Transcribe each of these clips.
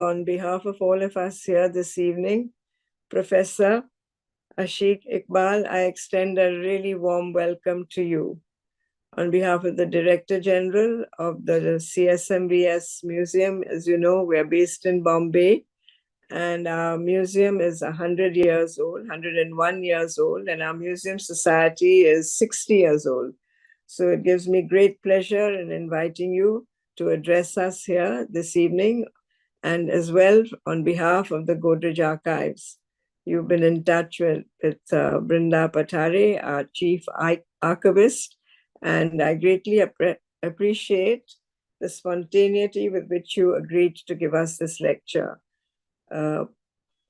on behalf of all of us here this evening, Professor Aashique Iqbal, I extend a really warm welcome to you. On behalf of the Director General of the CSMVS Museum, as you know, we're based in Bombay, and our museum is 100 years old, 101 years old, and our Museum Society is 60 years old. So it gives me great pleasure in inviting you to address us here this evening, and as well on behalf of the Godrej Archives. You've been in touch with Brinda Patare, our Chief Archivist, and I greatly appreciate the spontaneity with which you agreed to give us this lecture. I'm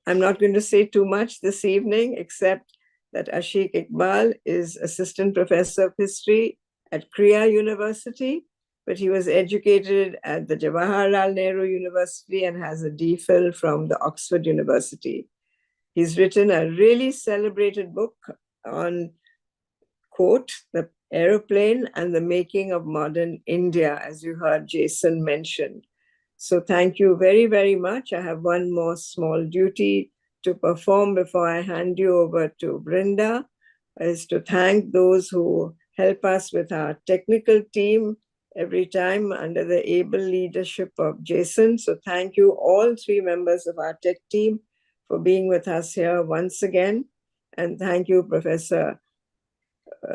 not going to say too much this evening, except that Aashique Iqbal is Assistant Professor of History at Krea University, but he was educated at the Jawaharlal Nehru University and has a DPhil from the Oxford University. He's written a really celebrated book on, quote, the Aeroplane and the Making of Modern India, as you heard Jason mention. So thank you very, very much. I have one more small duty to perform before I hand you over to Brinda, is to thank those who help us with our technical team every time under the able leadership of Jason. So thank you all three members of our tech team for being with us here once again. And thank you, Professor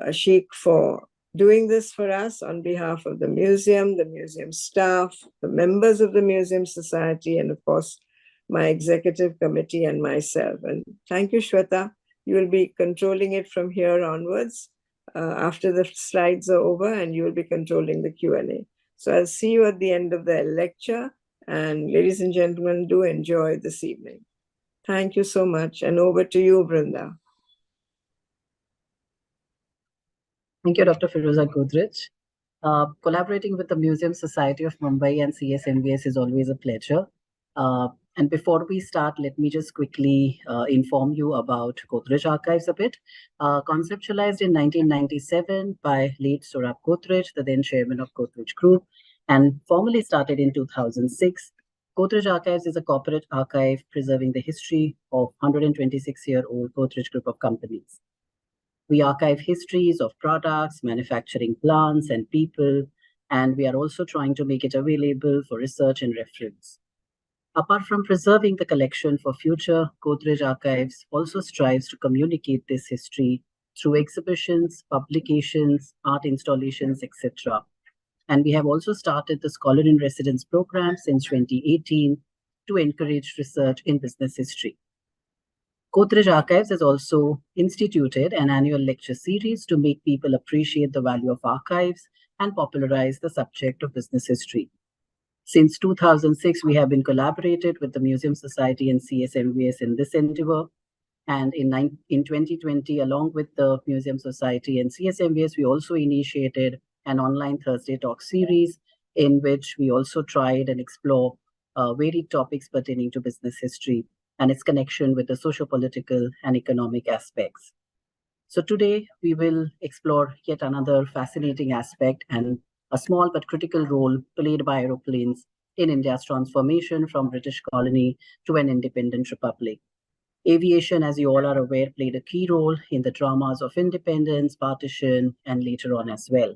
Aashique, for doing this for us on behalf of the museum staff, the members of the Museum Society, and of course, my executive committee and myself. And thank you, Shweta. You will be controlling it from here onwards after the slides are over, and you will be controlling the Q&A. So I'll see you at the end of the lecture. And ladies and gentlemen, do enjoy this evening. Thank you so much. And over to you, Brinda. Thank you, Dr. Firoza Godrej. Collaborating with the Museum Society of Mumbai and CSMVS is always a pleasure. And before we start, let me just quickly inform you about Godrej Archives a bit. Conceptualized in 1997 by late Saurabh Godrej, the then chairman of Godrej Group, and formally started in 2006, Godrej Archives is a corporate archive preserving the history of 126-year-old Godrej Group of companies. We archive histories of products, manufacturing plants, and people, and we are also trying to make it available for research and reference. Apart from preserving the collection for future, Godrej Archives also strives to communicate this history through exhibitions, publications, art installations, etc. And we have also started the Scholar in Residence program since 2018 to encourage research in business history. Godrej Archives has also instituted an annual lecture series to make people appreciate the value of archives and popularize the subject of business history. Since 2006, we have been collaborated with the Museum Society and CSMVS in this endeavor. And in 2020, along with the Museum Society and CSMVS, we also initiated an online Thursday talk series in which we also tried and explore varied topics pertaining to business history and its connection with the socio-political and economic aspects. So today, we will explore yet another fascinating aspect and a small but critical role played by aeroplanes in India's transformation from British colony to an independent republic. Aviation, as you all are aware, played a key role in the dramas of independence, partition, and later on as well.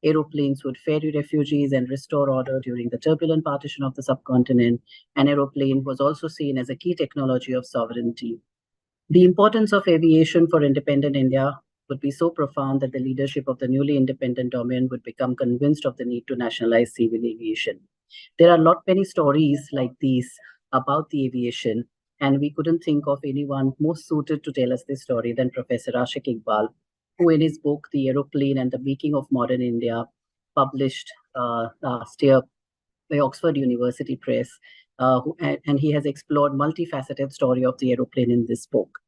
Aeroplanes would ferry refugees and restore order during the turbulent partition of the subcontinent. An aeroplane was also seen as a key technology of sovereignty. The importance of aviation for independent India would be so profound that the leadership of the newly independent Dominion would become convinced of the need to nationalize civil aviation. There are many stories like these about the aviation, and we couldn't think of anyone more suited to tell us this story than Professor Aashique Iqbal, who in his book, The Aeroplane and the Making of Modern India, published last year by Oxford University Press, and he has explored multifaceted story of the aeroplane in this book.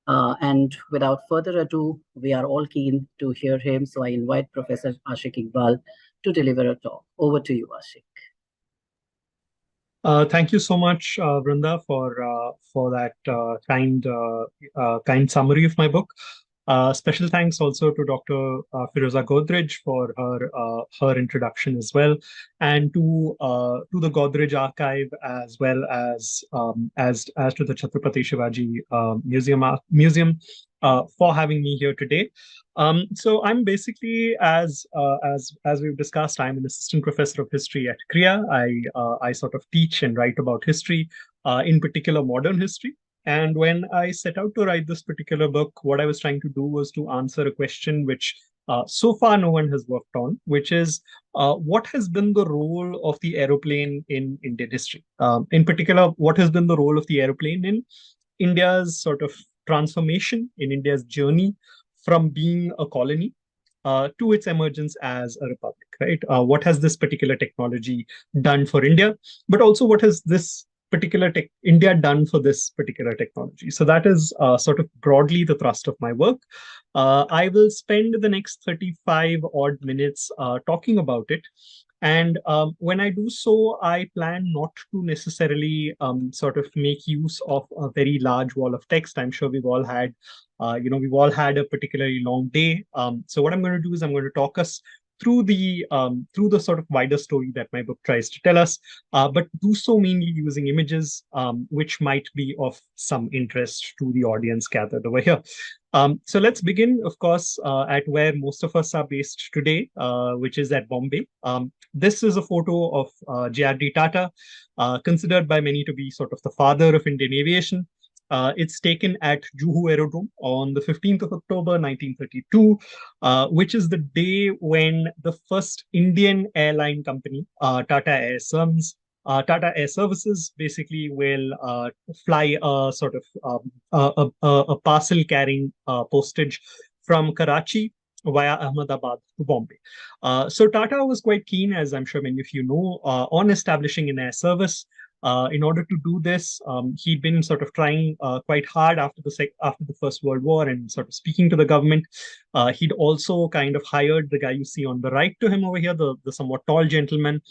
And without further ado, we are all keen to hear him. So I invite Professor Aashique Iqbal to deliver a talk. Over to you, Aashique. Thank you so much, Brinda, for that kind summary of my book. Special thanks also to Dr. Firoza Godrej for her introduction as well, and to the Godrej Archive as well as to the Chhatrapati Shivaji Museum for having me here today. So I'm basically, as we've discussed, I'm an assistant professor of history at Krea. I sort of teach and write about history, in particular modern history. And when I set out to write this particular book, what I was trying to do was to answer a question which so far no one has worked on, which is what has been the role of the aeroplane in Indian history? In particular, what has been the role of the aeroplane in India's sort of transformation, in India's journey from being a colony to its emergence as a republic, right? What has this particular technology done for India? But also, what has this particular India done for this particular technology? So that is sort of broadly the thrust of my work. I will spend the next 35 odd minutes talking about it. And when I do so, I plan not to necessarily sort of make use of a very large wall of text. I'm sure we've all had, we've all had a particularly long day. So what I'm going to do is I'm going to talk us through the sort of wider story that my book tries to tell us, but do so mainly using images which might be of some interest to the audience gathered over here. So let's begin, of course, at where most of us are based today, which is at Bombay. This is a photo of J.R.D. Tata, considered by many to be sort of the father of Indian aviation. It's taken at Juhu Aerodrome on the 15th of October, 1932, which is the day when the first Indian airline company, Tata Air Services, basically will fly a sort of a parcel carrying postage from Karachi via Ahmedabad to Bombay. So Tata was quite keen, as I'm sure many of you know, on establishing an air service. In order to do this, he'd been sort of trying quite hard after the First World War and sort of speaking to the government. He'd also kind of hired the guy you see on the right to him over here, the somewhat tall gentleman,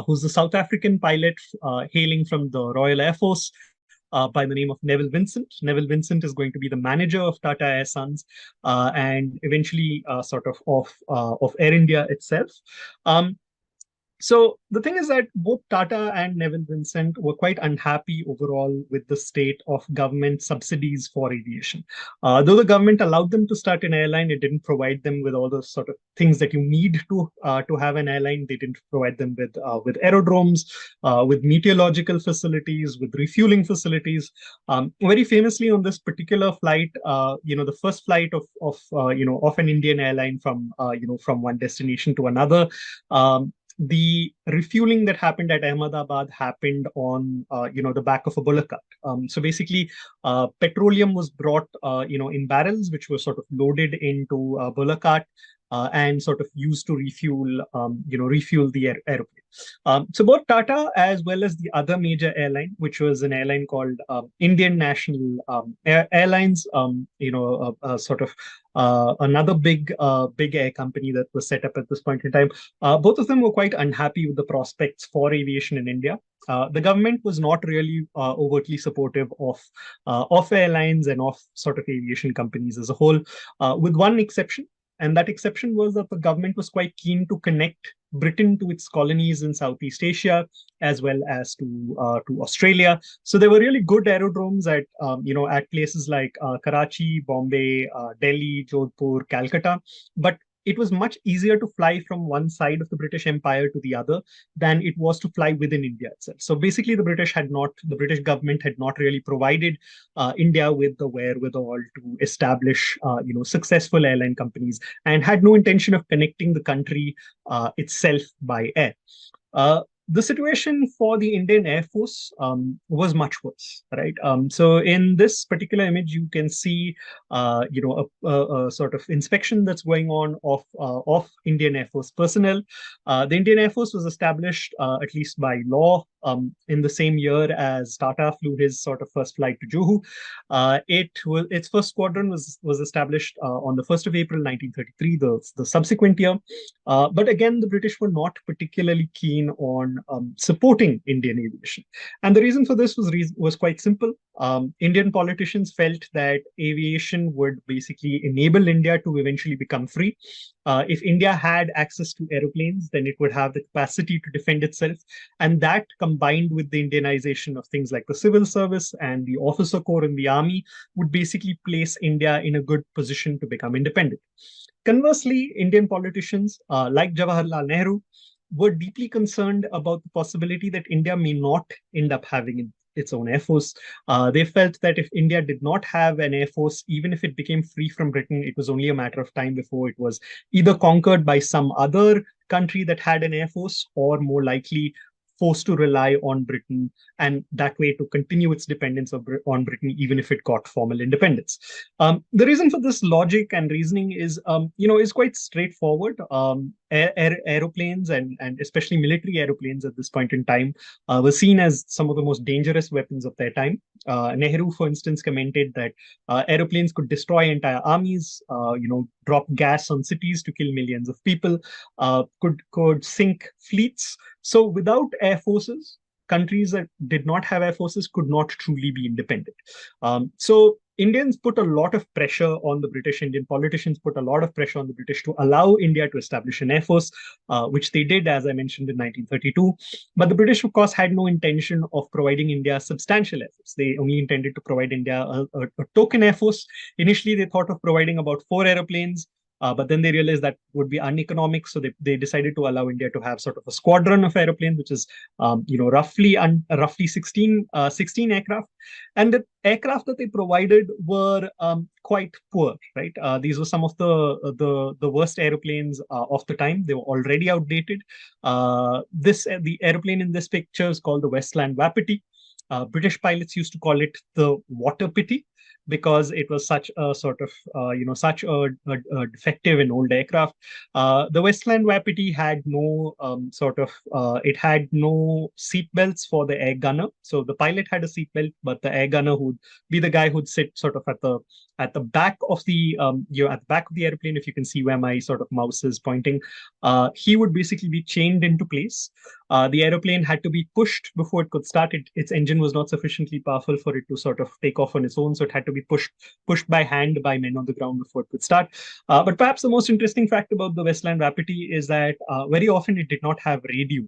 who's a South African pilot hailing from the Royal Air Force. By the name of Neville Vincent. Neville Vincent is going to be the manager of Tata Air Sons and eventually of Air India itself. So the thing is that both Tata and Neville Vincent were quite unhappy overall with the state of government subsidies for aviation. Though the government allowed them to start an airline, it didn't provide them with all the sort of things that you need to have an airline. They didn't provide them with aerodromes, with meteorological facilities, with refueling facilities. Very famously on this particular flight, the first flight of an Indian airline from one destination to another. The refueling that happened at Ahmedabad happened on, the back of a bullock cart. So basically, petroleum was brought, in barrels, which were sort of loaded into a bullock cart and sort of used to refuel the aeroplane. So both Tata as well as the other major airline, which was an airline called Indian National Airlines, sort of another big air company that was set up at this point in time. Both of them were quite unhappy with the prospects for aviation in India. The government was not really overtly supportive of airlines and of sort of aviation companies as a whole, with one exception. And that exception was that the government was quite keen to connect Britain to its colonies in Southeast Asia, as well as to Australia. So there were really good aerodromes at places like Karachi, Bombay, Delhi, Jodhpur, Calcutta. But it was much easier to fly from one side of the British Empire to the other than it was to fly within India itself. So basically, the British government had not really provided India with the wherewithal to establish, successful airline companies, and had no intention of connecting the country itself by air. The situation for the Indian Air Force was much worse, right? So in this particular image, you can see, a sort of inspection that's going on of Indian Air Force personnel. The Indian Air Force was established, at least by law, in the same year as Tata flew his sort of first flight to Juhu. Its first squadron was established on the 1st of April, 1933, the subsequent year. But again, the British were not particularly keen on on supporting Indian aviation. And the reason for this was quite simple. Indian politicians felt that aviation would basically enable India to eventually become free. If India had access to aeroplanes, then it would have the capacity to defend itself. And that, combined with the Indianization of things like the civil service and the officer corps in the army, would basically place India in a good position to become independent. Conversely, Indian politicians like Jawaharlal Nehru were deeply concerned about the possibility that India may not end up having its own air force. They felt that if India did not have an air force, even if it became free from Britain, it was only a matter of time before it was either conquered by some other country that had an air force, or more likely forced to rely on Britain, and that way to continue its dependence on Britain, even if it got formal independence. The reason for this logic and reasoning is quite straightforward. Aeroplanes and especially military aeroplanes at this point in time were seen as some of the most dangerous weapons of their time. Nehru, for instance, commented that aeroplanes could destroy entire armies, drop gas on cities to kill millions of people, could sink fleets. So without air forces, countries that did not have air forces could not truly be independent. So Indians put a lot of pressure on the British. Indian politicians put a lot of pressure on the British to allow India to establish an air force, which they did, as I mentioned, in 1932. But the British, of course, had no intention of providing India substantial air force. They only intended to provide India a token air force. Initially, they thought of providing about 4 aeroplanes. But then they realized that would be uneconomic, so they decided to allow India to have sort of a squadron of airplanes, which is roughly 16 aircraft. And the aircraft that they provided were quite poor, right? These were some of the worst airplanes of the time. They were already outdated. The airplane in this picture is called the Westland Wapiti. British pilots used to call it the Water Pity, because it was such a sort of, such a defective and old aircraft. The Westland Wapiti had no it had no seat belts for the air gunner. So the pilot had a seat belt, but the air gunner would be the guy who'd sit sort of at the back of the at the back of the airplane. If you can see where my sort of mouse is pointing, he would basically be chained into place. The aeroplane had to be pushed before it could start. Its engine was not sufficiently powerful for it to sort of take off on its own, so it had to be pushed by hand by men on the ground before it could start. But perhaps the most interesting fact about the Westland Wapiti is that very often it did not have radio,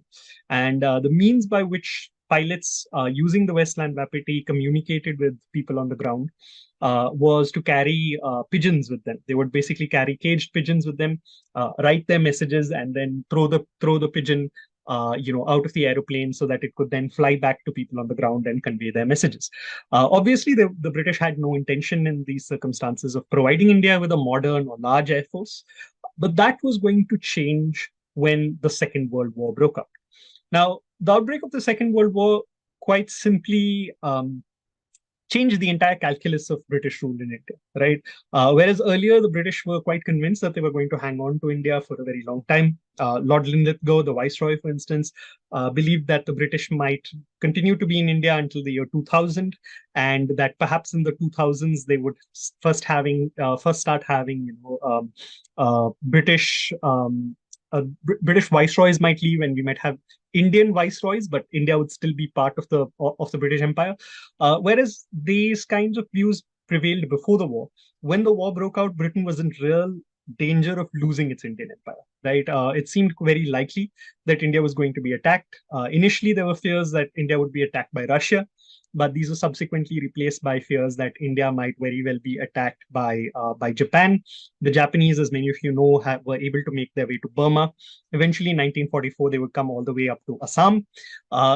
and the means by which pilots using the Westland Wapiti communicated with people on the ground was to carry pigeons with them. They would basically carry caged pigeons with them, write their messages, and then throw the pigeon out of the aeroplane so that it could then fly back to people on the ground and convey their messages. Obviously, the British had no intention in these circumstances of providing India with a modern or large air force, but that was going to change when the Second World War broke out. Now, the outbreak of the Second World War quite simply changed the entire calculus of British rule in India, right? Whereas earlier, the British were quite convinced that they were going to hang on to India for a very long time. Lord Linlithgow, the Viceroy, for instance, believed that the British might continue to be in India until the year 2000, and that perhaps in the 2000s they would first start having British viceroys might leave, and we might have Indian viceroys, but India would still be part of the British Empire. Whereas these kinds of views prevailed before the war. When the war broke out, Britain was in real danger of losing its Indian empire, right? It seemed very likely that India was going to be attacked. Initially, there were fears that India would be attacked by Russia, but these were subsequently replaced by fears that India might very well be attacked by Japan. The Japanese, as many of you know, were able to make their way to Burma. Eventually, in 1944, they would come all the way up to Assam.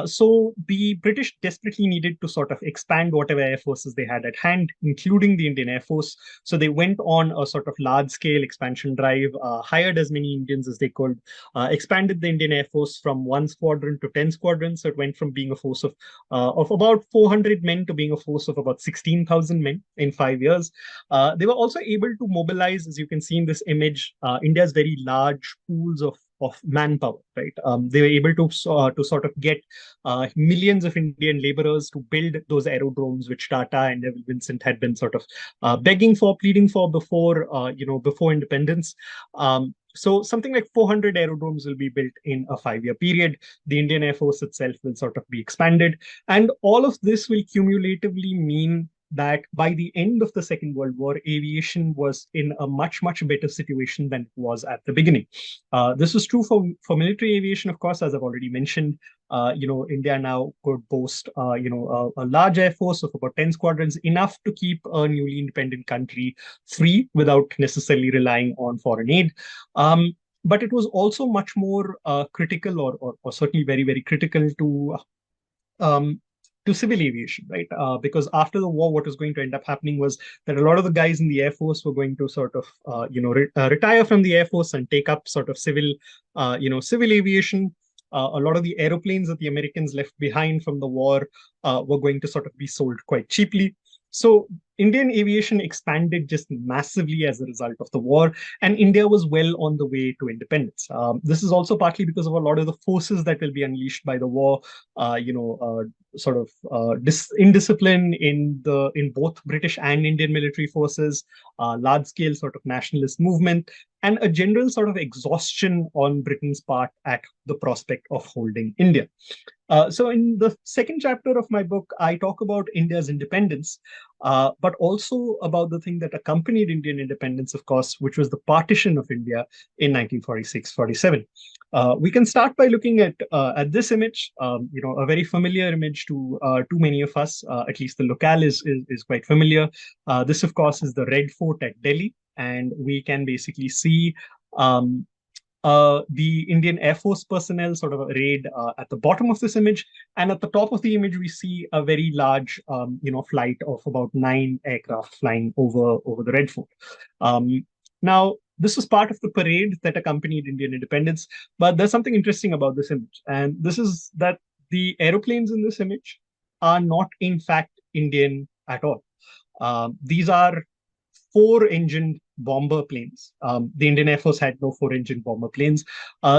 So the British desperately needed to sort of expand whatever air forces they had at hand, including the Indian Air Force. So they went on a sort of large-scale expansion drive, hired as many Indians as they could, expanded the Indian Air Force from 1 squadron to 10 squadrons. So it went from being a force of about 400 men to being a force of about 16,000 men in 5 years. They were also able to mobilize, as you can see in this image, India's very large pools of manpower, right? They were able to sort of get millions of Indian laborers to build those aerodromes, which Tata and Neville Vincent had been sort of pleading for before independence. So something like 400 aerodromes will be built in a 5-year period. The Indian Air Force itself will sort of be expanded. And all of this will cumulatively mean that by the end of the Second World War, aviation was in a much, much better situation than it was at the beginning. This was true for military aviation, of course, as I've already mentioned. India now could boast, a large air force of about 10 squadrons, enough to keep a newly independent country free without necessarily relying on foreign aid. But it was also much more critical, or certainly very, very critical um, to civil aviation, right? Because after the war, what was going to end up happening was that a lot of the guys in the Air Force were going to sort of, retire from the Air Force and take up sort of civil aviation. A lot of the aeroplanes that the Americans left behind from the war were going to sort of be sold quite cheaply. So Indian aviation expanded just massively as a result of the war, and India was well on the way to independence. This is also partly because of a lot of the forces that will be unleashed by the war. Sort of indiscipline in both British and Indian military forces, large scale sort of nationalist movement, and a general sort of exhaustion on Britain's part at the prospect of holding India. So in the second chapter of my book, I talk about India's independence, but also about the thing that accompanied Indian independence, of course, which was the partition of India in 1946-47. We can start by looking at this image, a very familiar image to many of us. At least the locale is quite familiar. This, of course, is the Red Fort at Delhi, and we can basically see the Indian Air Force personnel sort of arrayed at the bottom of this image, and at the top of the image we see a very large, flight of about 9 aircraft flying over the Red Fort. Now, this was part of the parade that accompanied Indian independence, but there's something interesting about this image, and this is that the aeroplanes in this image are not, in fact, Indian at all. These are 4-engined bomber planes. The Indian Air Force had no 4-engine bomber planes.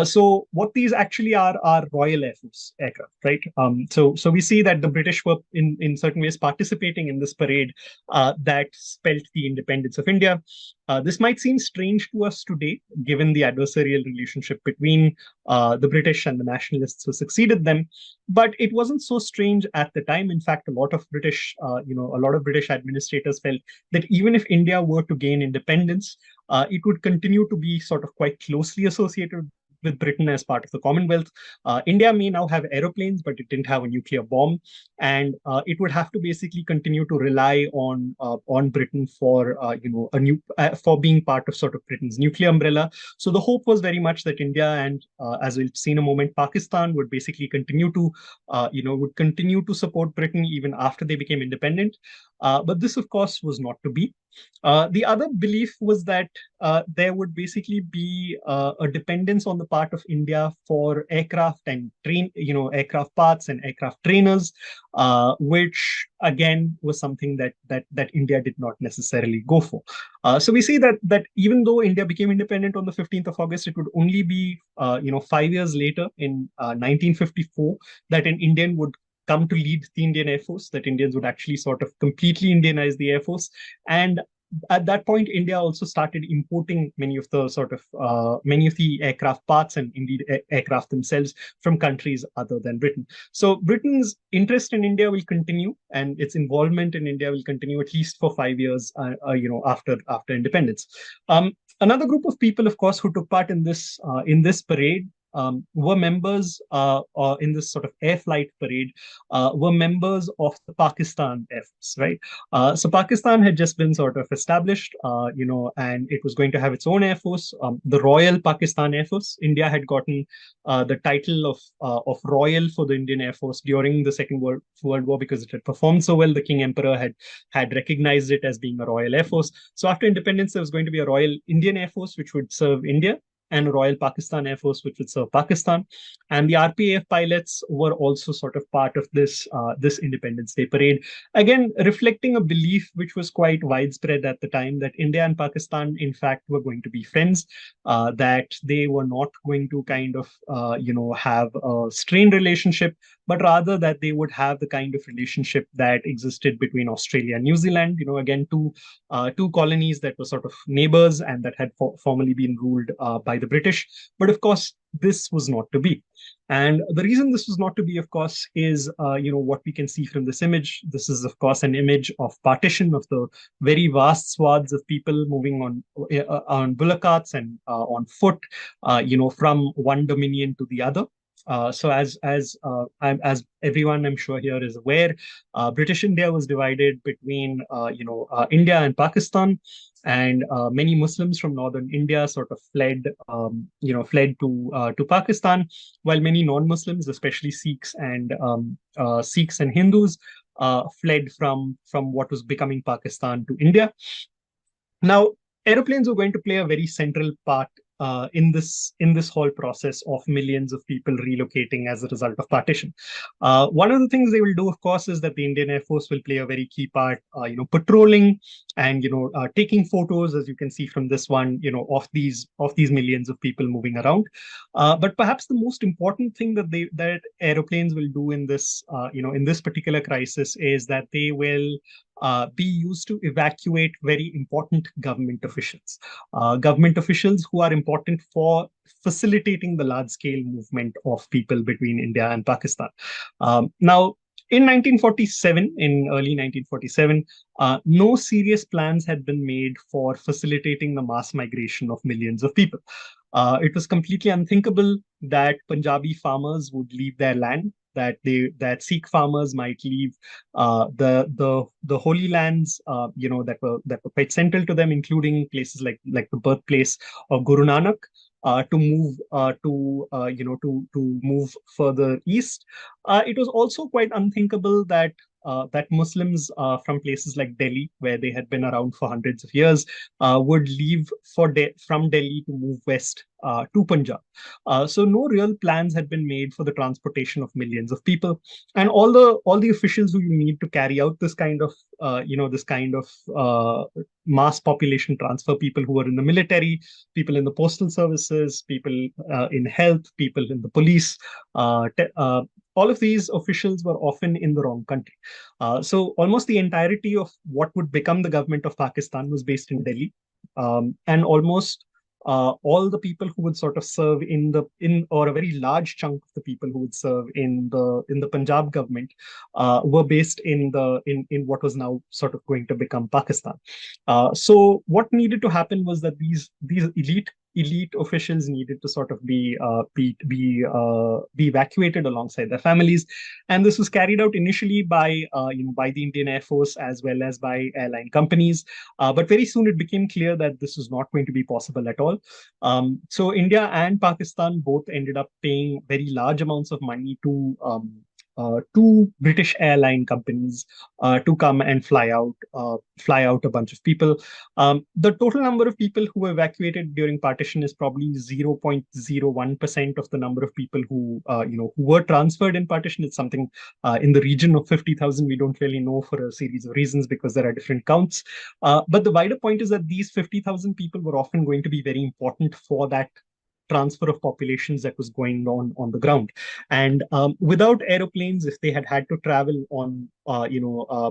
So what these actually are Royal Air Force aircraft, right? So we see that the British were in certain ways participating in this parade that spelt the independence of India. This might seem strange to us today, given the adversarial relationship between the British and the nationalists who succeeded them, but it wasn't so strange at the time. In fact, a lot of British administrators felt that even if India were to gain independence, it would continue to be sort of quite closely associated with Britain as part of the Commonwealth. India may now have aeroplanes, but it didn't have a nuclear bomb, and it would have to basically continue to rely on Britain for for being part of sort of Britain's nuclear umbrella. So the hope was very much that India and, as we'll see in a moment, Pakistan would basically continue to support Britain even after they became independent. But this, of course, was not to be. The other belief was that there would basically be a dependence on the part of India for aircraft and aircraft parts and aircraft trainers, which again was something that India did not necessarily go for. So we see that even though India became independent on the 15th of August, it would only be 5 years later, in 1954, that an Indian would come to lead the Indian Air Force, that Indians would actually sort of completely Indianize the Air Force. And at that point, India also started importing many of the aircraft parts and indeed aircraft themselves from countries other than Britain. So Britain's interest in India will continue, and its involvement in India will continue at least for 5 years, after independence. Another group of people, of course, who took part in this parade were members in this sort of air flight parade, were members of the Pakistan Air Force, right? So Pakistan had just been sort of established, and it was going to have its own Air Force, the Royal Pakistan Air Force. India had gotten the title of Royal for the Indian Air Force during the Second World War because it had performed so well. The King Emperor had recognized it as being a Royal Air Force. So after independence, there was going to be a Royal Indian Air Force, which would serve India, and a Royal Pakistan Air Force, which would serve Pakistan. And the RPAF pilots were also sort of part of this Independence Day parade, again reflecting a belief which was quite widespread at the time, that India and Pakistan, in fact, were going to be friends, that they were not going to kind of have a strained relationship, but rather that they would have the kind of relationship that existed between Australia and New Zealand. Again, two colonies that were sort of neighbors and that had formerly been ruled by the British. But of course, this was not to be. And the reason this was not to be, of course, is what we can see from this image. This is, of course, an image of partition, of the very vast swaths of people moving on bullock carts and on foot, from one dominion to the other. So as everyone I'm sure here is aware, British India was divided between India and Pakistan, and many Muslims from northern India sort of fled to Pakistan, while many non-Muslims, especially Sikhs and Hindus, fled from what was becoming Pakistan to India. Now, aeroplanes were going to play a very central part in this whole process of millions of people relocating as a result of partition. One of the things they will do, of course, is that the Indian Air Force will play a very key part, patrolling and taking photos, as you can see from this one, of these millions of people moving around. But perhaps the most important thing that aeroplanes will do in this particular crisis is that they will be used to evacuate very important government officials who are important for facilitating the large-scale movement of people between India and Pakistan. Now, in early 1947, no serious plans had been made for facilitating the mass migration of millions of people. It was completely unthinkable that Punjabi farmers would leave their land, that Sikh farmers might leave the holy lands, that were quite central to them, including places like the birthplace of Guru Nanak, to move further east. It was also quite unthinkable that Muslims from places like Delhi, where they had been around for hundreds of years, would leave from Delhi to move west to Punjab. So no real plans had been made for the transportation of millions of people, and all the officials who you need to carry out this kind of mass population transfer, people who are in the military, people in the postal services, people in health, people in the police, all of these officials were often in the wrong country. So almost the entirety of what would become the government of Pakistan was based in Delhi, and almost all the people who would sort of serve or a very large chunk of the people who would serve in the Punjab government were based in what was now sort of going to become Pakistan. So what needed to happen was that these elite officials needed to sort of be evacuated alongside their families, and this was carried out initially by the Indian Air Force as well as by airline companies, but very soon it became clear that this was not going to be possible at all. So India and Pakistan both ended up paying very large amounts of money to British airline companies to come and fly out a bunch of people. The total number of people who were evacuated during partition is probably 0.01% of the number of people who were transferred in partition. It's something in the region of 50,000. We don't really know for a series of reasons because there are different counts. But the wider point is that these 50,000 people were often going to be very important for that transfer of populations that was going on the ground. And without aeroplanes, if they had to travel on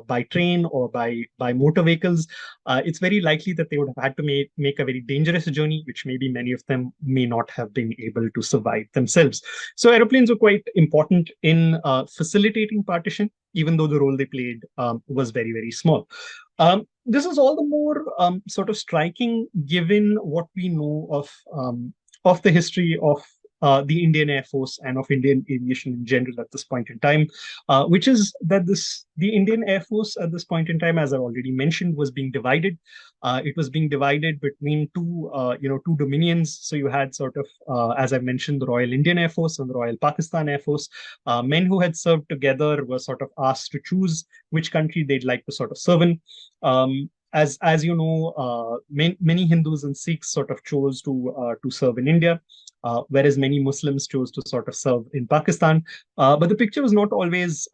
by train or by motor vehicles, it's very likely that they would have had to make a very dangerous journey, which maybe many of them may not have been able to survive themselves. So aeroplanes were quite important in facilitating partition, even though the role they played was very, very small. This is all the more sort of striking given what we know of the history of the Indian Air Force and of Indian aviation in general at this point in time, which is that the Indian Air Force at this point in time, as I already mentioned, was being divided. It was being divided between two dominions. So you had sort of, as I mentioned, the Royal Indian Air Force and the Royal Pakistan Air Force. Men who had served together were sort of asked to choose which country they'd like to sort of serve in. As you know, many Hindus and Sikhs sort of chose to serve in India, whereas many Muslims chose to sort of serve in Pakistan. But the picture was not always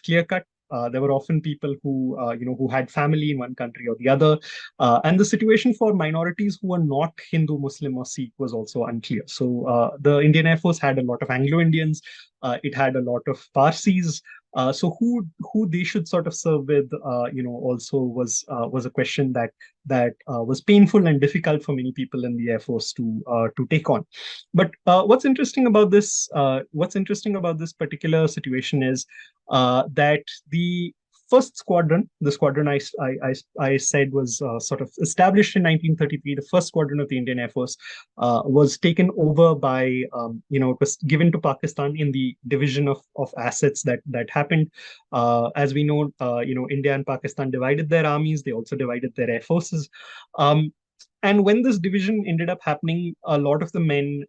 clear cut. There were often people who had family in one country or the other, and the situation for minorities who were not Hindu, Muslim, or Sikh was also unclear. So the Indian Air Force had a lot of Anglo-Indians, It had a lot of Parsis. So who they should sort of serve with, also was a question that was painful and difficult for many people in the Air Force to take on. But what's interesting about this particular situation is that the first squadron, the squadron I said was sort of established in 1933. The first squadron of the Indian Air Force was taken over by, it was given to Pakistan in the division of assets that happened. As we know, India and Pakistan divided their armies. They also divided their air forces. And when this division ended up happening, a lot of the men,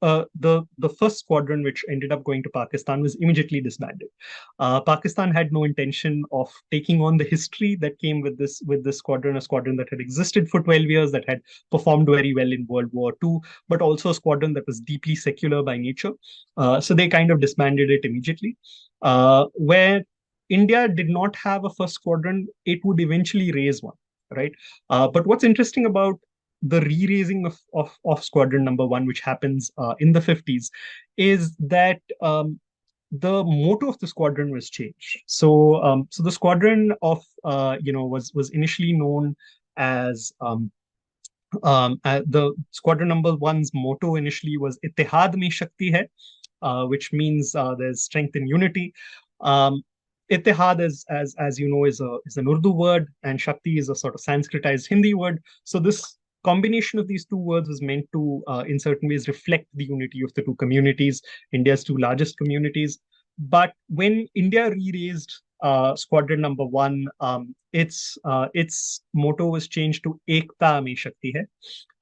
the first squadron which ended up going to Pakistan was immediately disbanded. Pakistan had no intention of taking on the history that came with this squadron, a squadron that had existed for 12 years, that had performed very well in World War II, but also a squadron that was deeply secular by nature. So they kind of disbanded it immediately. Where India did not have a first squadron, it would eventually raise one, right? But what's interesting about the re-raising of Squadron Number 1, which happens in the 50s, is that the motto of the squadron was changed. So the squadron was initially known as the Squadron Number 1's motto initially was "Ittihad mein Shakti hai," which means there's strength in unity. Ittihad, as you know, is an Urdu word, and Shakti is a sort of Sanskritized Hindi word. So this combination of these two words was meant to, in certain ways, reflect the unity of the two communities, India's two largest communities. But when India re-raised Squadron Number 1, its motto was changed to Ekta Mein Shakti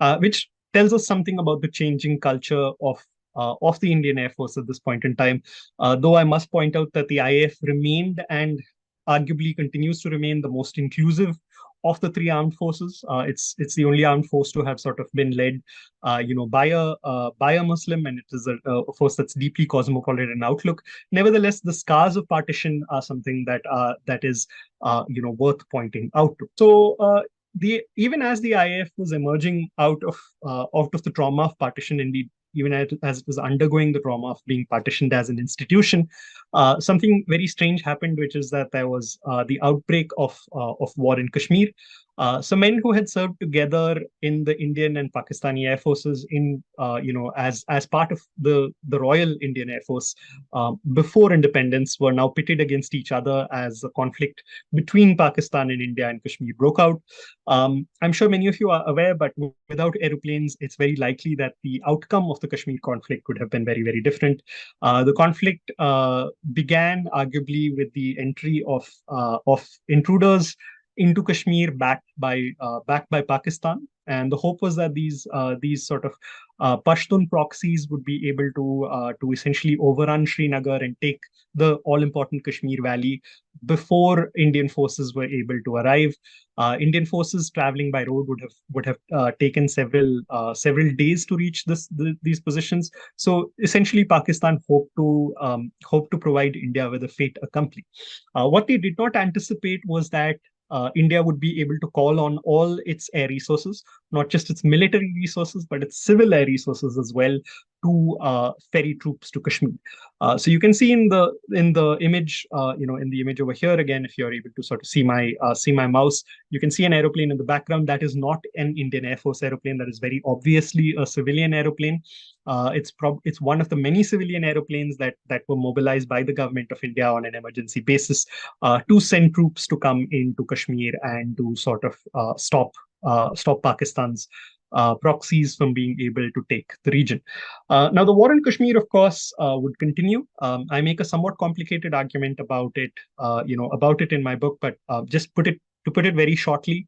Hai, which tells us something about the changing culture of the Indian Air Force at this point in time. Though I must point out that the IAF remained and arguably continues to remain the most inclusive of the three armed forces. It's the only armed force to have sort of been led, by a Muslim, and it is a force that's deeply cosmopolitan in outlook. Nevertheless, the scars of partition are something that is worth pointing out to. So even as the IAF was emerging out of the trauma of partition, indeed, even as it was undergoing the trauma of being partitioned as an institution, something very strange happened, which is that there was the outbreak of war in Kashmir. So men who had served together in the Indian and Pakistani Air Forces as part of the Royal Indian Air Force before independence were now pitted against each other as a conflict between Pakistan and India and Kashmir broke out. I'm sure many of you are aware, but without aeroplanes, it's very likely that the outcome of the Kashmir conflict would have been very, very different. The conflict began arguably with the entry of intruders into Kashmir backed by Pakistan, and the hope was that these sort of Pashtun proxies would be able to essentially overrun Srinagar and take the all-important Kashmir Valley before Indian forces were able to arrive. Indian forces traveling by road would have taken several days to reach these positions. So essentially, Pakistan hoped to provide India with a fait accompli. What they did not anticipate was that India would be able to call on all its air resources, not just its military resources, but its civil air resources as well, to ferry troops to Kashmir. So you can see in the image, in the image over here again, if you're able to sort of see my mouse, you can see an aeroplane in the background. That is not an Indian Air Force aeroplane. That is very obviously a civilian aeroplane. It's one of the many civilian aeroplanes that were mobilized by the government of India on an emergency basis to send troops to come into Kashmir and to sort of stop Pakistan's proxies from being able to take the region. Now, the war in Kashmir, of course, would continue. I make a somewhat complicated argument about it, in my book, but just put it very shortly.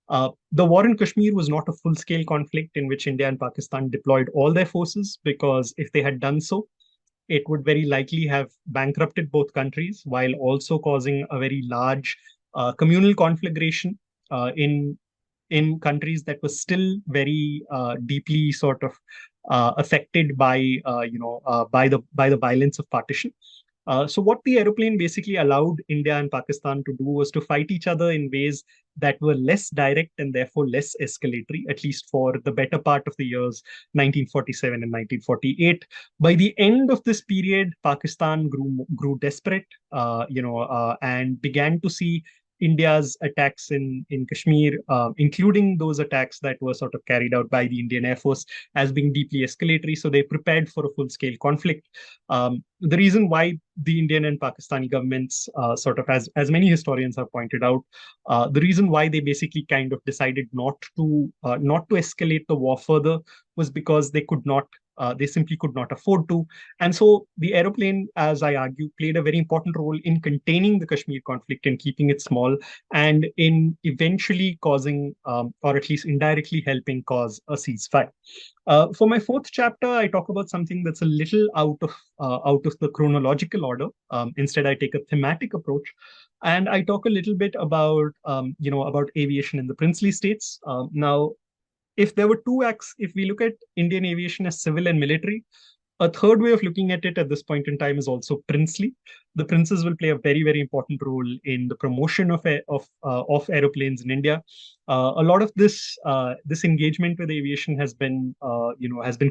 The war in Kashmir was not a full-scale conflict in which India and Pakistan deployed all their forces, because if they had done so, it would very likely have bankrupted both countries while also causing a very large communal conflagration in countries that were still very deeply sort of affected by the violence of partition. So what the aeroplane basically allowed India and Pakistan to do was to fight each other in ways that were less direct and therefore less escalatory, at least for the better part of the years 1947 and 1948. By the end of this period, Pakistan grew desperate, and began to see India's attacks in Kashmir, including those attacks that were sort of carried out by the Indian Air Force, as being deeply escalatory. So they prepared for a full-scale conflict. The reason why the Indian and Pakistani governments, as many historians have pointed out, the reason why they basically kind of decided not to escalate the war further was because they simply could not afford to. And so the aeroplane, as I argue, played a very important role in containing the Kashmir conflict and keeping it small, and in eventually causing, or at least indirectly helping cause, a ceasefire. For my fourth chapter, I talk about something that's a little out of the chronological order. Instead, I take a thematic approach, and I talk a little bit about about aviation in the princely states. Now, if there were two acts, if we look at Indian aviation as civil and military, a third way of looking at it at this point in time is also princely. The princes will play a very, very important role in the promotion of aeroplanes in India. A lot of this engagement with aviation has been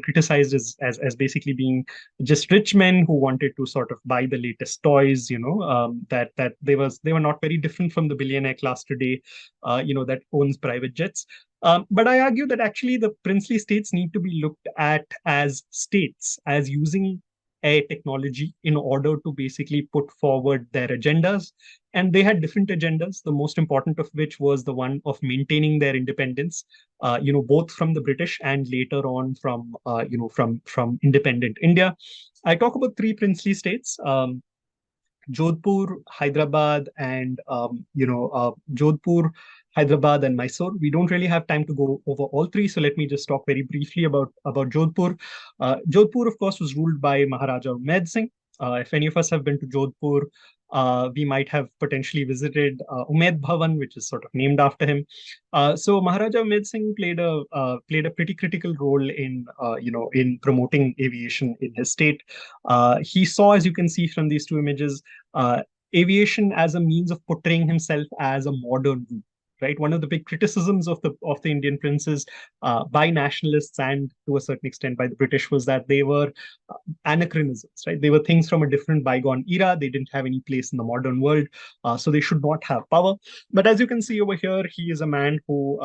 criticized as basically being just rich men who wanted to sort of buy the latest toys. That they were not very different from the billionaire class today, that owns private jets. But I argue that actually the princely states need to be looked at as states, as using air technology in order to basically put forward their agendas. And they had different agendas, the most important of which was the one of maintaining their independence, both from the British and later on from independent India. I talk about three princely states. Jodhpur, Hyderabad, and Jodhpur, Hyderabad, and Mysore. We don't really have time to go over all three, so let me just talk very briefly about Jodhpur. Jodhpur, of course, was ruled by Maharaja Ahmed Singh. If any of us have been to Jodhpur, we might have potentially visited Umaid Bhavan, which is sort of named after him. So Maharaja Ahmed Singh played a pretty critical role in promoting aviation in his state. He saw, as you can see from these two images, aviation as a means of portraying himself as a modern ruler. Right, one of the big criticisms of the Indian princes by nationalists and to a certain extent by the British was that they were anachronisms. Right, they were things from a different bygone era. They didn't have any place in the modern world, so they should not have power. But as you can see over here, he is a man who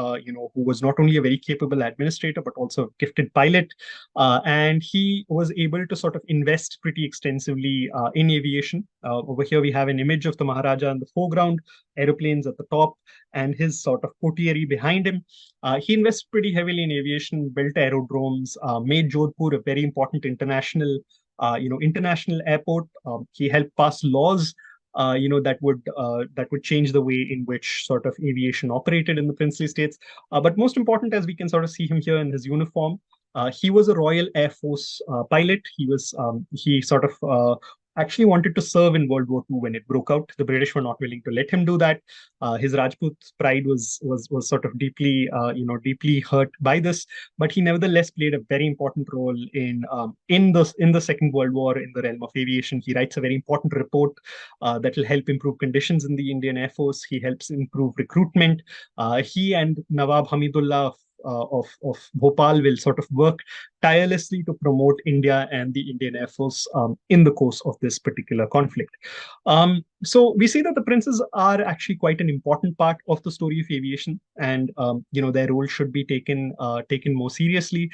was not only a very capable administrator but also a gifted pilot, and he was able to sort of invest pretty extensively in aviation. Over here, we have an image of the Maharaja in the foreground, aeroplanes at the top, and his sort of coterie behind him. He invested pretty heavily in aviation, built aerodromes, made Jodhpur a very important international airport. He helped pass laws, that would change the way in which sort of aviation operated in the princely states. But most important, as we can sort of see him here in his uniform, he was a Royal Air Force pilot. He sort of actually wanted to serve in World War II when it broke out. The British were not willing to let him do that. His Rajput pride was sort of deeply hurt by this, but he nevertheless played a very important role in the Second World War in the realm of aviation. He writes a very important report that will help improve conditions in the Indian Air Force. He helps improve recruitment. He and Nawab Hamidullah of Bhopal will sort of work tirelessly to promote India and the Indian Air Force in the course of this particular conflict. So we see that the princes are actually quite an important part of the story of aviation, and their role should be taken more seriously.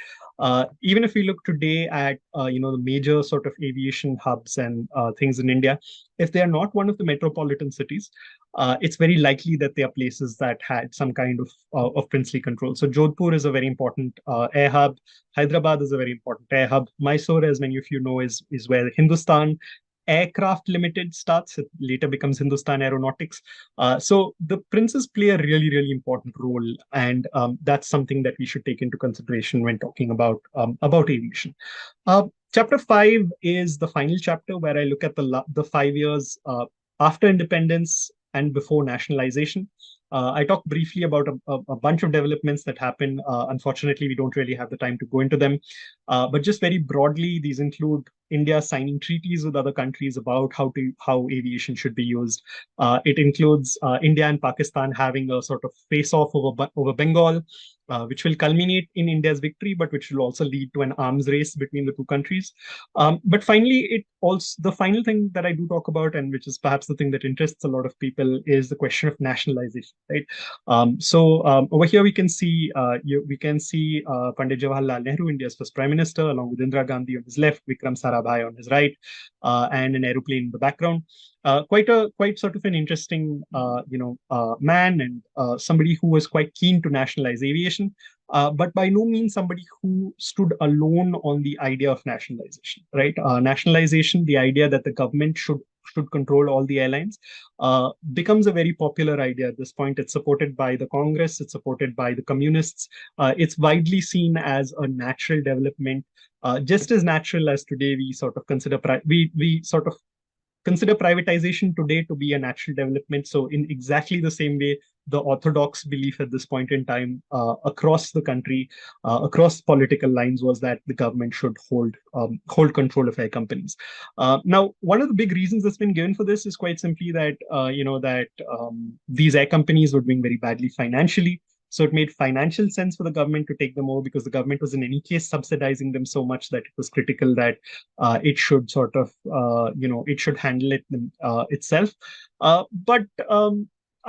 Even if we look today at the major sort of aviation hubs and things in India, if they are not one of the metropolitan cities, it's very likely that they are places that had some kind of princely control. So Jodhpur is a very important air hub. Hyderabad is a very important air hub. Mysore, as many of you know, is where Hindustan Aircraft Limited starts. It later becomes Hindustan Aeronautics. So the princes play a really, really important role, and that's something that we should take into consideration when talking about aviation. Chapter 5 is the final chapter where I look at the 5 years after independence and before nationalization. I talked briefly about a bunch of developments that happened. Unfortunately, we don't really have the time to go into them. But just very broadly, these include India signing treaties with other countries about how aviation should be used. It includes India and Pakistan having a sort of face-off over Bengal, which will culminate in India's victory, but which will also lead to an arms race between the two countries. But finally, the final thing that I do talk about, and which is perhaps the thing that interests a lot of people, is the question of nationalization, right? Over here we can see Pandit Jawaharlal Nehru, India's first prime minister, along with Indira Gandhi on his left, Vikram Sarabhai on his right, and an aeroplane in the background. Quite sort of an interesting man, and somebody who was quite keen to nationalize aviation, but by no means somebody who stood alone on the idea of nationalization, right? Nationalization, the idea that the government should control all the airlines, becomes a very popular idea at this point. It's supported by the Congress, it's supported by the communists. It's widely seen as a natural development, just as natural as today we sort of consider privatization today to be a natural development. So in exactly the same way, the orthodox belief at this point in time across the country, across political lines, was that the government should hold control of air companies. Now, one of the big reasons that's been given for this is quite simply that these air companies were doing very badly financially. So it made financial sense for the government to take them over, because the government was in any case subsidizing them so much that it was critical that it should sort of, it should handle it itself. But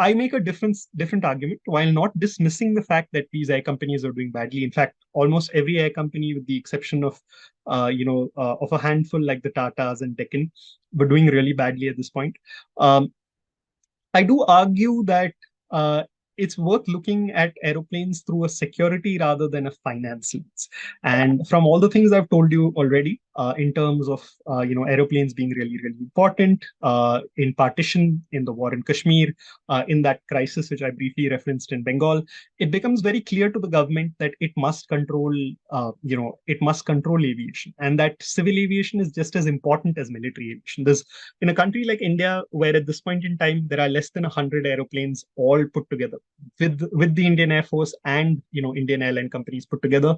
I make a different argument, while not dismissing the fact that these air companies are doing badly. In fact, almost every air company, with the exception of of a handful like the Tatas and Deccan, were doing really badly at this point. I do argue that it's worth looking at aeroplanes through a security rather than a finance lens. And from all the things I've told you already, in terms of aeroplanes being really, really important in partition, in the war in Kashmir, in that crisis which I briefly referenced in Bengal, it becomes very clear to the government that it must control, aviation, and that civil aviation is just as important as military aviation. There's, in a country like India, where at this point in time there are less than 100 aeroplanes all put together, with the Indian Air Force and Indian airline companies put together,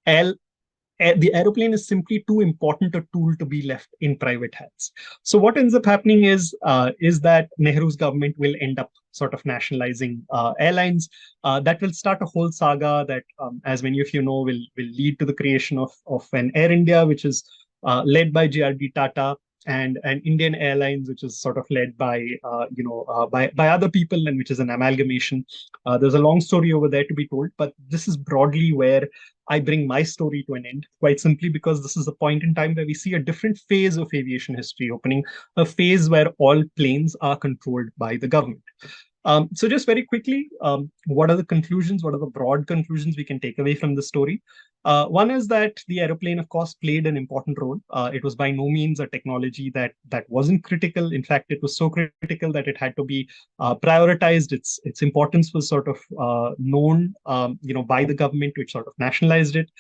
the aeroplane is simply too important a tool to be left in private hands. So what ends up happening is that Nehru's government will end up sort of nationalizing airlines. That will start a whole saga that, as many of you know, will lead to the creation of an Air India, which is led by J.R.D. Tata, and Indian Airlines, which is sort of led by by other people, and which is an amalgamation. There's a long story over there to be told, but this is broadly where I bring my story to an end, quite simply because this is a point in time where we see a different phase of aviation history opening, a phase where all planes are controlled by the government. So just very quickly, what are the conclusions? What are the broad conclusions we can take away from the story? One is that the aeroplane, of course, played an important role. It was by no means a technology that wasn't critical. In fact, it was so critical that it had to be prioritized. Its importance was sort of known, by the government, which sort of nationalized it.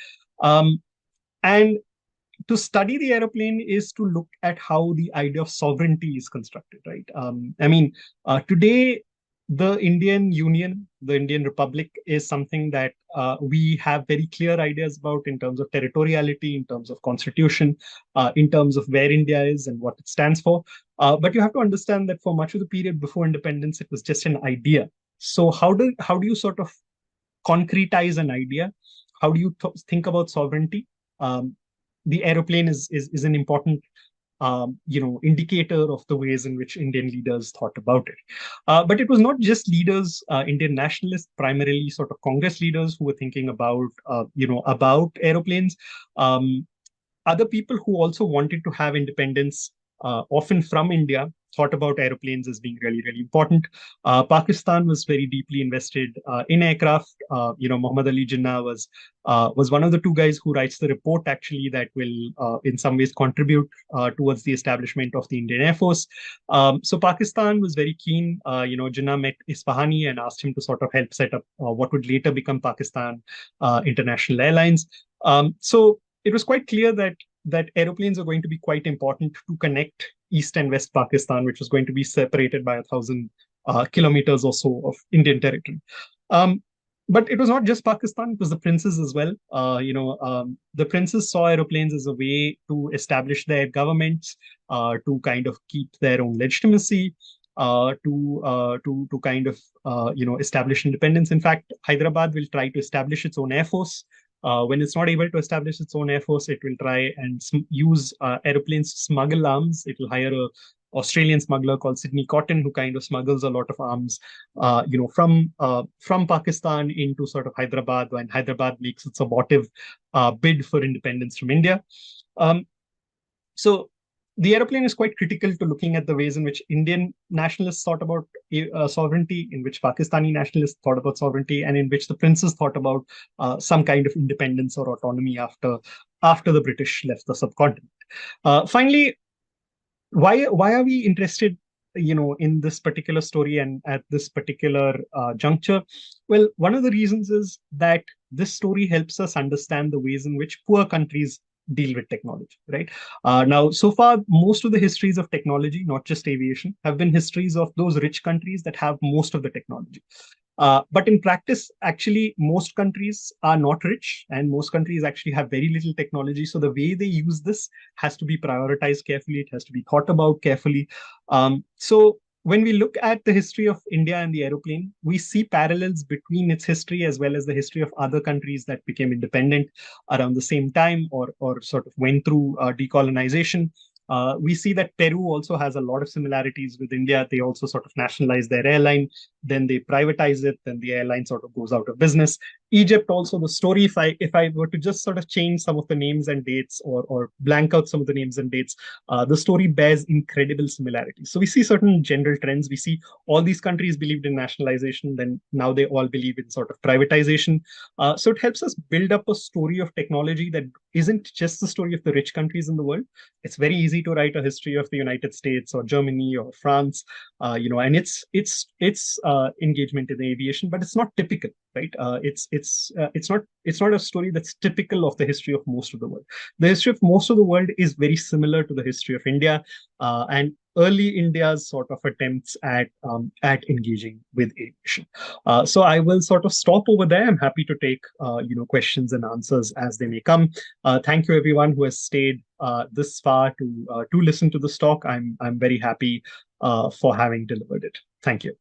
And to study the aeroplane is to look at how the idea of sovereignty is constructed, right? Today, the Indian Union, the Indian Republic, is something that we have very clear ideas about in terms of territoriality, in terms of constitution, in terms of where India is and what it stands for. But you have to understand that for much of the period before independence, it was just an idea. So how do you sort of concretize an idea? How do you think about sovereignty? The aeroplane is an important indicator of the ways in which Indian leaders thought about it. But it was not just leaders, Indian nationalists, primarily sort of Congress leaders, who were thinking about aeroplanes. Other people who also wanted to have independence, often from India, thought about aeroplanes as being really, really important. Pakistan was very deeply invested in aircraft. Muhammad Ali Jinnah was one of the two guys who writes the report, actually, that will in some ways contribute towards the establishment of the Indian Air Force. So Pakistan was very keen. Jinnah met Isfahani and asked him to sort of help set up what would later become Pakistan International Airlines. So it was quite clear that aeroplanes are going to be quite important to connect East and West Pakistan, which was going to be separated by 1,000 kilometers or so of Indian territory. But it was not just Pakistan, it was the princes as well. The princes saw aeroplanes as a way to establish their governments, to kind of keep their own legitimacy, to kind of establish independence. In fact, Hyderabad will try to establish its own air force. When it's not able to establish its own air force, it will try and use aeroplanes to smuggle arms. It will hire a Australian smuggler called Sydney Cotton, who kind of smuggles a lot of arms, from Pakistan into sort of Hyderabad, when Hyderabad makes its abortive bid for independence from India. So the aeroplane is quite critical to looking at the ways in which Indian nationalists thought about sovereignty, in which Pakistani nationalists thought about sovereignty, and in which the princes thought about some kind of independence or autonomy after the British left the subcontinent. Finally, why are we interested in this particular story and at this particular juncture? Well, one of the reasons is that this story helps us understand the ways in which poor countries deal with technology, right? Now, so far, most of the histories of technology, not just aviation, have been histories of those rich countries that have most of the technology. But in practice, actually, most countries are not rich, and most countries actually have very little technology. So the way they use this has to be prioritized carefully. It has to be thought about carefully. So when we look at the history of India and the aeroplane, we see parallels between its history as well as the history of other countries that became independent around the same time, or sort of went through decolonization. We see that Peru also has a lot of similarities with India. They also sort of nationalize their airline, then they privatize it, then the airline sort of goes out of business. Egypt also, the story, if I were to just sort of change some of the names and dates, or blank out some of the names and dates, the story bears incredible similarities. So we see certain general trends. We see all these countries believed in nationalization, then now they all believe in sort of privatization. So it helps us build up a story of technology that isn't just the story of the rich countries in the world. It's very easy to write a history of the United States or Germany or France, and its engagement in the aviation, but it's not typical, right? It's not a story that's typical of the history of most of the world. The history of most of the world is very similar to the history of India, and early India's sort of attempts at engaging with aviation. So I will sort of stop over there. I'm happy to take questions and answers as they may come. Thank you everyone who has stayed this far to listen to this talk. I'm very happy for having delivered it. Thank you.